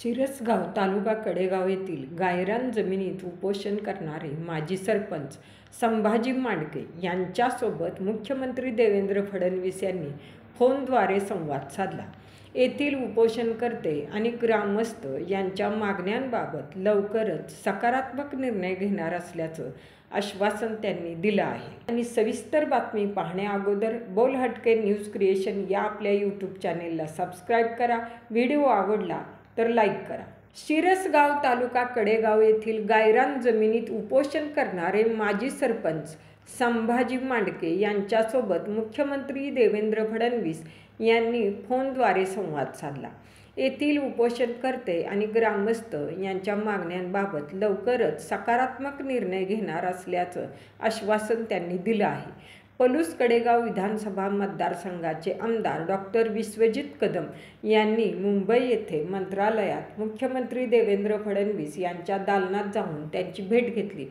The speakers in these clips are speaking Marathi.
शिरसगाव तालुका कडेगाव येथील गायरान जमिनीत उपोषण करणारे माजी सरपंच संभाजी मांडके यांच्यासोबत मुख्यमंत्री देवेंद्र फडणवीस यांनी फोनद्वारे संवाद साधला। येथील उपोषणकर्ते आणि ग्रामस्थ यांच्या मागण्यांबाबत लवकरच सकारात्मक निर्णय घेणार असल्याचं आश्वासन त्यांनी दिलं आहे। आणि सविस्तर बातमी पाहण्याअगोदर बोल हटके न्यूज क्रिएशन या आपल्या यूट्यूब चॅनेलला सबस्क्राईब करा। व्हिडिओ आवडला तर लाईक करा। शिरसगाव तालुका कडेगाव येथील गायरान जमिनीत उपोषण करणारे माजी सरपंच संभाजी मांडके यांच्यासोबत मुख्यमंत्री देवेंद्र फडणवीस यांनी फोनद्वारे संवाद साधला। येथील उपोषणकर्ते आणि ग्रामस्थ यांच्या मागण्यांबाबत लवकरच सकारात्मक निर्णय घेणार असल्याचं आश्वासन त्यांनी दिलं आहे। पलूस कडेगाव विधानसभा मतदारसंघाचे आमदार डॉक्टर विश्वजित कदम यांनी मुंबई येथे मंत्रालयात मुख्यमंत्री देवेंद्र फडणवीस यांच्या दालनात जाऊन त्यांची भेट घेतली।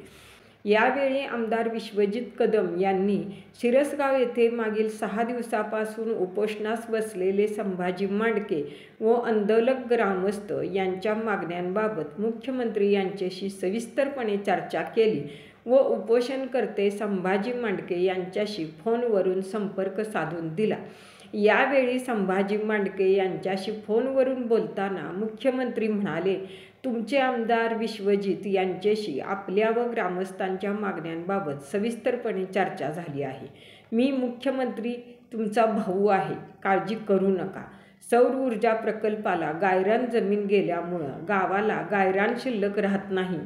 यावेळी आमदार विश्वजित कदम यांनी शिरसगाव येथे मागील 6 दिवसापासून उपोषणास बसलेले संभाजी मांडके व आंदोलक ग्रामस्थ यांच्या मागण्यांबाबत मुख्यमंत्री यांच्याशी सविस्तरपणे चर्चा केली व उपोषणकर्ते संभाजी मांडके यांच्याशी फोनवरून संपर्क साधून दिला। यावेळी संभाजी मांडके यांच्याशी फोनवरून बोलताना मुख्यमंत्री म्हणाले, तुमचे आमदार विश्वजित यांच्याशी आपल्या व ग्रामस्थांच्या मागण्यांबाबत सविस्तरपणे चर्चा झाली आहे। मी मुख्यमंत्री तुमचा भाऊ आहे, काळजी करू नका। सौर ऊर्जा प्रकल्पाला गायरान जमीन गेल्यामुळं गावाला गायरान शिल्लक राहत नाही,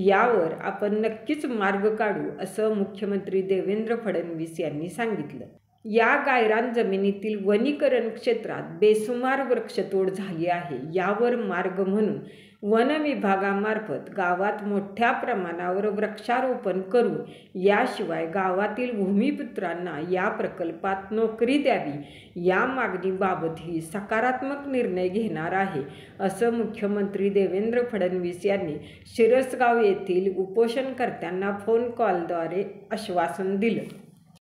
यावर आपण नक्कीच मार्ग काढू असं मुख्यमंत्री देवेंद्र फडणवीस यांनी सांगितलं। या गायरान जमिनीतील वनीकरण क्षेत्रात बेसुमार वृक्षतोड झाली आहे, यावर मार्ग म्हणून वन विभागामार्फत गावात मोठ्या प्रमाणावर वृक्षारोपण करू, याशिवाय गावातील भूमिपुत्रांना या प्रकल्पात नोकरी द्यावी या मागणीबाबतही सकारात्मक निर्णय घेणार आहे असं मुख्यमंत्री देवेंद्र फडणवीस यांनी शिरसगाव येथील उपोषणकर्त्यांना फोन कॉलद्वारे आश्वासन दिलं।